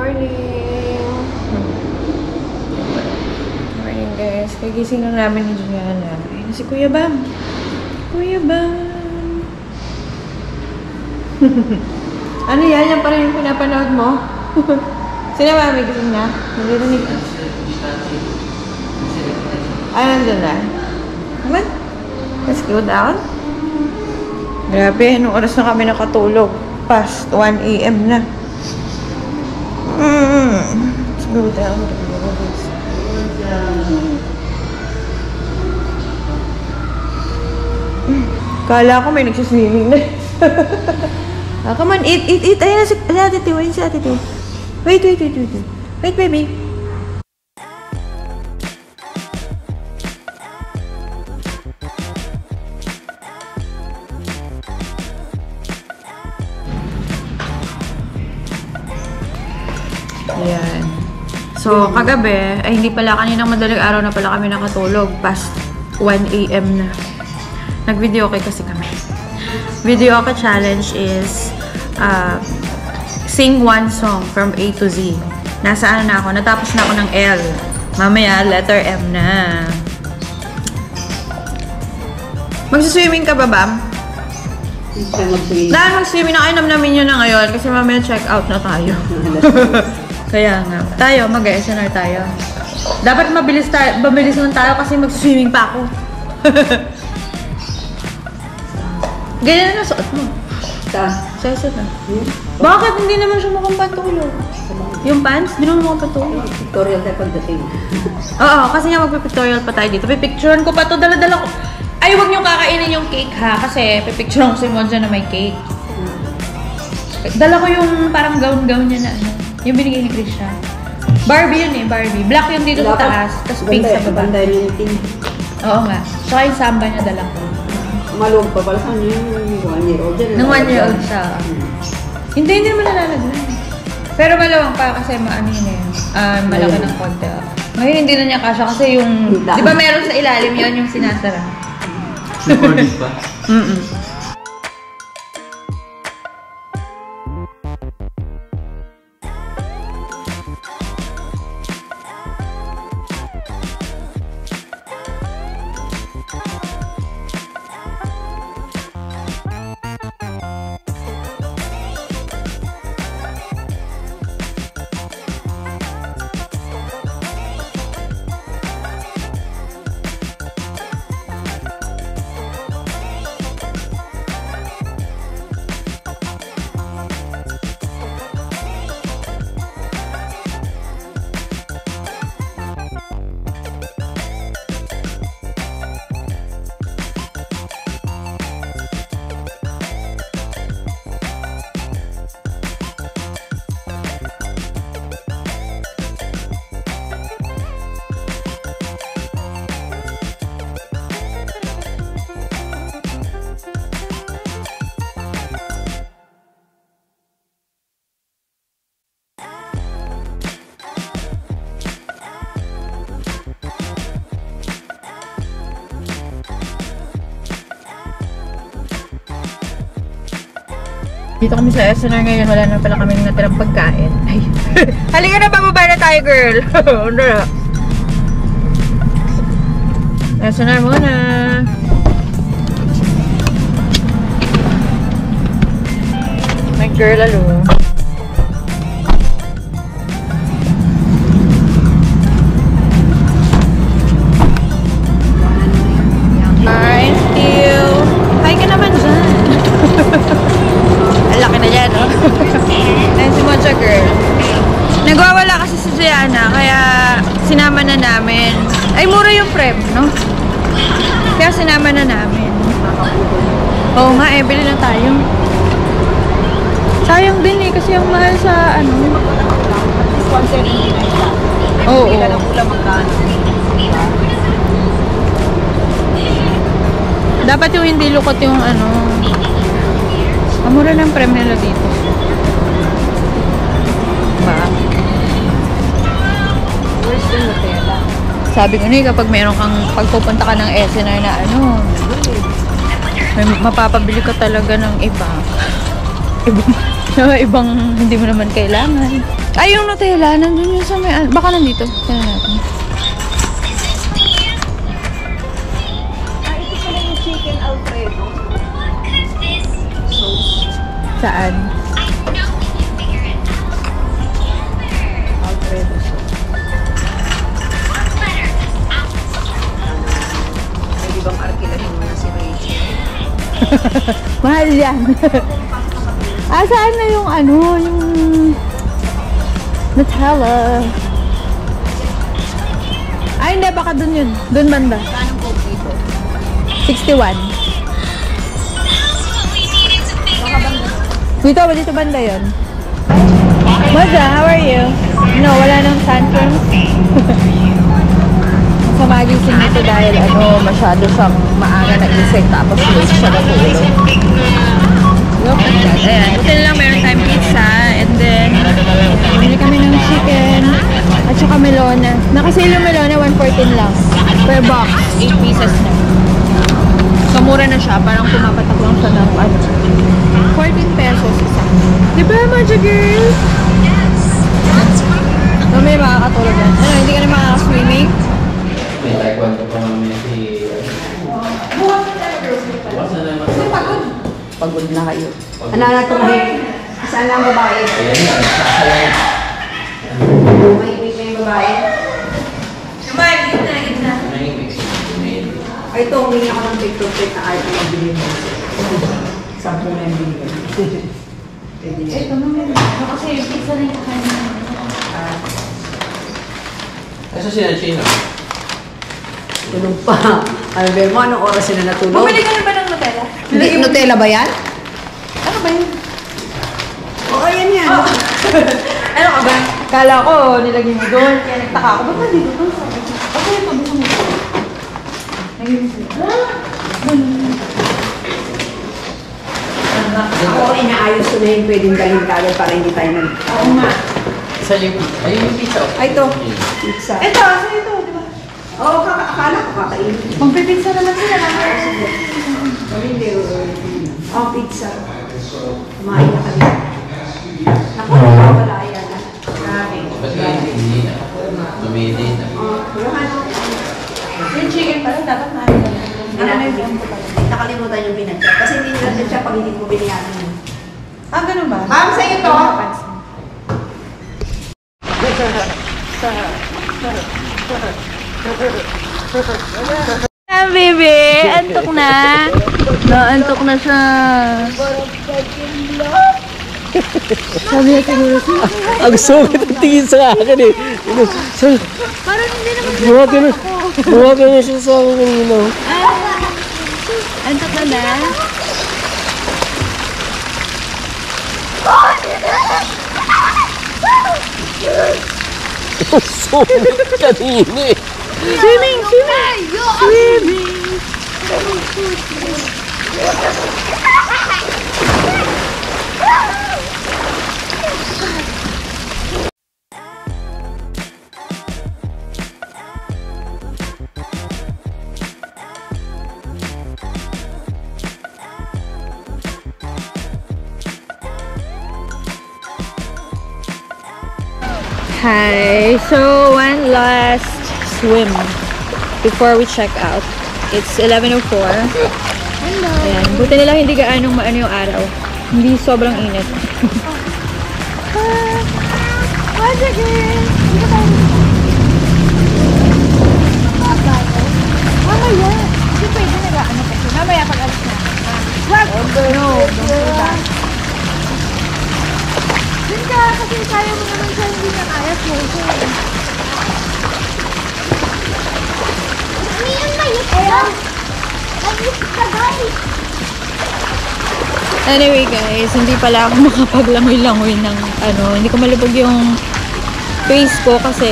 morning! Morning guys. Kagising lang namin ni Gianna. Ayun si Kuya Bam. Kuya Bam. Ano yan? Yan pa rin yung pinapanood mo? Sino ba? May gising na? Nalirinig ka? Ay, nandun na. Come on. Let's go down. Grabe, anong oras na kami nakatulog? Past 1 AM na. Let's go down. Kala ko may nagsiswimming na. Come on, eat. Ayun na si Ate Tiw. Ayun si Ate Tiw. Wait. Wait, baby. Ayan. So, kagabi, ay hindi pala, kaninang madaling araw na pala kami nakatulog. Past 1 AM na. Nag-video okay kasi kami. Video okay challenge is sing one song from A to Z. Nasa ano na ako? Natapos na ako ng L. Mamaya, letter M na. Magsiswimming ka ba, Bam? Dahil mag-swimming na kayo namin yun na ngayon kasi mamaya check out na tayo. Kaya nga. Tayo, mag-SNR tayo. Dapat mabilis lang tayo kasi mag-swimming pa ako. Ganyan na suot mo. Sa suot na. Bakit hindi naman siya mukhang pantulog? Yung pants? Hindi naman mukhang pantulog. Pictorial tayo pagdating. Oo, kasi nga magpipictorial pa tayo dito. Pipicturean ko pa to. Dala-dala ko. Ay, huwag niyong kakainin yung cake ha. Kasi pipicturean ko si Monja na may cake. Dala ko yung parang gown-gown niya na ano. Yung binigay ni Christian. Barbie yun eh, Barbie. Black yung dito sa taas, tapos pink sa baba. Ganda yung team. Oo nga. Tsaka yung samba niya dala ko. Maluwag pa pala saan yung 1 year old dyan. Nung 1 year old siya. Hindi naman nalalagay. Pero malawang pa kasi maano yun eh. Malaki ng konti. Ngayon hindi na niya kasha kasi yung... Di ba meron sa ilalim yun yung sinasara? Recorded pa? Dito kami sa SNR ngayon, wala na pala kaming natirang pagkain. Ay. Halika na, bababa na tayo, girl. SNR muna. My girl, alo. Hi, Steel. Hi ka naman dyan. Laki na dyan, no? Ayun si Monja girl. Nagwawala kasi si Gianna, kaya sinama na namin. Ay, mura yung prep, no? Kaya sinama na namin. Oo nga, bili na tayo. Sayang din eh, kasi yung mahal sa ano. Sponsor rin na isa. Oo. Hindi ka na pula magkano. Dapat yung hindi lukot yung ano. Mura ng prem nila dito. Ba? Where's the Nutella? Sabi ko na kapag mayroon kang pagpupunta ka ng SNR na ano, may mapapabili ka talaga ng iba. Ibang hindi mo naman kailangan. Ay, yung Nutella, nandun yun sa may... Baka nandito. Tignan natin. Ito pala yung chicken Alfredo. Sauce. Saan? Alfredo sauce. Pwede bang arkilahin mo na si Rachel? Mahal yan. Saan na yung ano, yung Nutella? Ay, hindi. Baka dun yun. Dun banda. Anong coke dito? 61. Dito banda yun. Maja, how are you? No, wala nang tantrums. Sa magising nito dahil masyado siyang maaga na isip tapos late siya natulog. Look at that. Ayan. Buti na lang meron tayong pizza and then bumili kami ng chicken at saka melona. Nakasale yung melona, 114 lang. Per box, 8 pieces na. So, mura na siya. Parang pumapatak lang siya ng 14 pesos isa. Diba, Maja girl? So, may makakatulog yan. Ano, hindi ka na makaka-swimming? May taekwondo pa mamaya si... Bukas na naman. Pagod na kayo. Ano na tumahin? Saan lang babae? Ayan na, sasayaw. Mahimik na yung babae. Naman, gitna. May Ay, ito, humingi ako ng picture plate na ayaw yung bilhin mo. 10 na yung bilhin. Pwede na. Ito naman. Kasi yung pizza na yung kakainin. Asa si Chino? Tulog pa. Ano ba mo? Anong oras sila natulog? Bumili ka na ba ng Nutella? Nutella ba yan? Ano ba yun? Oo, yan yan. Ano ka ba? Kala ko, nilagay mo doon. Kaya nagtaka ako. Ba't nandito doon? Sabi ko, okay, ito. Gusto mo ito. Nagay mo sila. Ako, inaayos ko na yung pwedeng galing kagad para hindi tayo nag... Oo nga. Isa yung pizza. Ayun yung pizza. Ay, ito. Pizza. Ito, sa'yo ito, di ba? Oo, akala ko kakainin. Magpipizza naman sila. Hindi, oh, pizza. Kumain na kami. Naku, wala yan. Grabe. Ba't nga hindi na? Dumili na. Yung chicken pala, dapat namin. Nakalimutan yung binadya. Kasi hindi nila siya pag hindi mo biniyanan yun. Ganun ba? Ma'am, sa'yo to. Baby, antok na. Antok na siya. Sabi niya siguro siya. Ang sungit ang tingin sa akin eh. Parang hindi naman Buwag na siya sa akin kanina. antok na. Ang sungit kanina eh. Swimming! Hi! So, one last swim before we check out. It's 11:04. Hello! Ayan. Buti nila hindi gaanong maano yung araw. Hindi sobrang init. What's it girl? Dito tayo. Mamaya. Hindi pwede nag-ano kasi. Mamaya pag alis na. Wag! No. Dun ka, kasi kaya mo naman siya hindi na kaya. Ano yung mayit ka? Mayit ka guys! Anyway guys, hindi pala ako makapaglangoy-langoy ng hindi ko malubog yung face ko kasi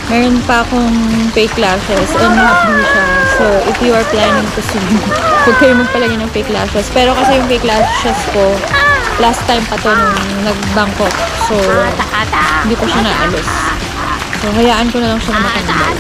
meron pa akong fake lashes and hapdi siya. So, if you are planning to swim, huwag kayo magpalagay ng fake lashes. Pero kasi yung fake lashes ko, last time pa to nung nagbangkok. So, hindi pa siya naalis. So, hayaan ko na lang siya na matanggal.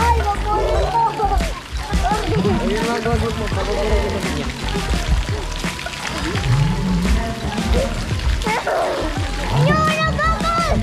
Ay, mabuhay mo! Ayun mga gagawin mo. Papabuhay mo niya. Ayun, nagagawin!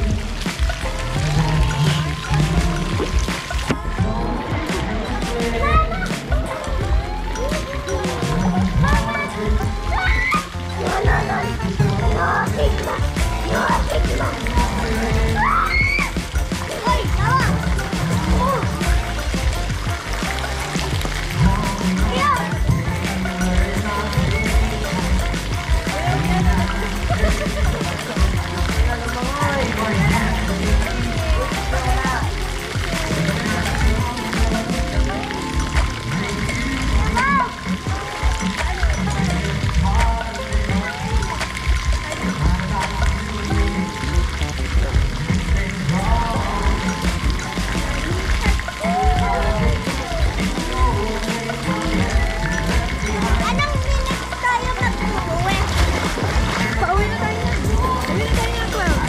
Anong minutes tayo mag-uwi? Pauwi na tayo na. Pauwi na tayo na, Cloud.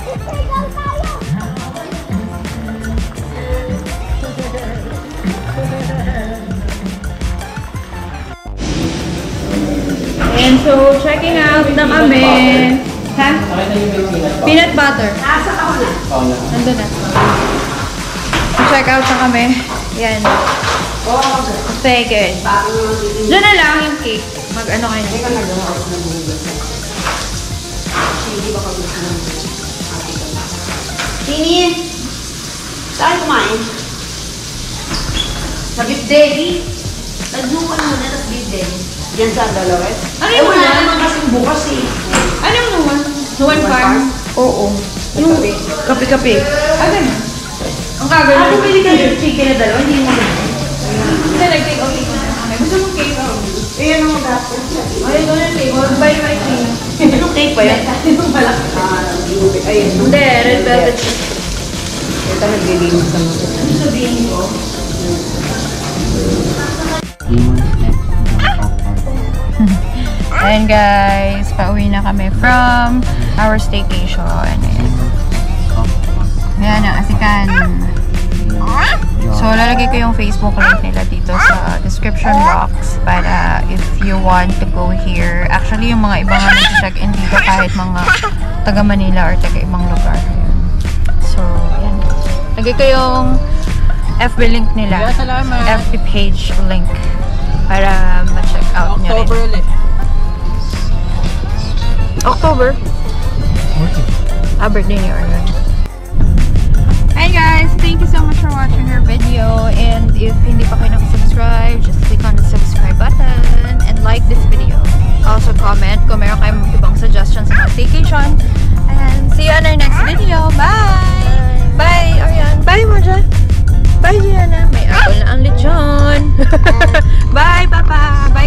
Ikaw tayo! And so, checking out na kami. Ha? Nakita niyo ba yung Peanut butter. Nasa ako na. Oo na. Nandun na. Check out na kami. Yan. Oo, ako na. Very good. Bakit naman hindi Diyan na lang yung cake. Mag-ano kayo. ka nagawa ako ng bugas. Hindi ba ka gusto ng Tini! Saan kumain? Sa Beef Deli. Nagdukan muna, tapos Beef Deli. Yan sa Dalawet? Ano Eh, yung wala Nuwan? naman kasing bukas eh. Anong Nuwan? Nuwan Nuwan Farm? Oo. Yung kape-kape. Ah, ganun. Ang kagano. Ah, bumili ka ng chicken na dalawa, hindi mo na. Hindi, nag-take out cake na kami. Gusto mo cake? Eh, yan ang dapat. Ay, ito na cake. Buy my cake. Anong cake pa yan? Yung malaki. Ayun. Hindi, red velvet cake. Ito naglilinis ka mo. Ano sabihin ko? Ayan guys, pauwi na kami from our staycation. Ayan. Ayan ang asikan. So, lalagay ko yung Facebook link nila dito sa description box para if you want to go here. Actually, yung mga ibang nag-check-in dito kahit mga taga Manila or taga ibang lugar. Ayan. So, ayan. Lagay ko yung FB link nila. FB page link para ma-check out nyo rin. October ulit. October? Birthday ni Arnold. Hi guys! Thank you so much for watching our video. And if hindi pa kayo nakasubscribe, just click on the subscribe button and like this video. Also comment kung meron kayong ibang suggestions sa staycation. And see you on our next video. Bye! Bye, Ariane. Bye, Marja. Bye, Gianna. May apple na ang lechon. Bye, Papa. Bye.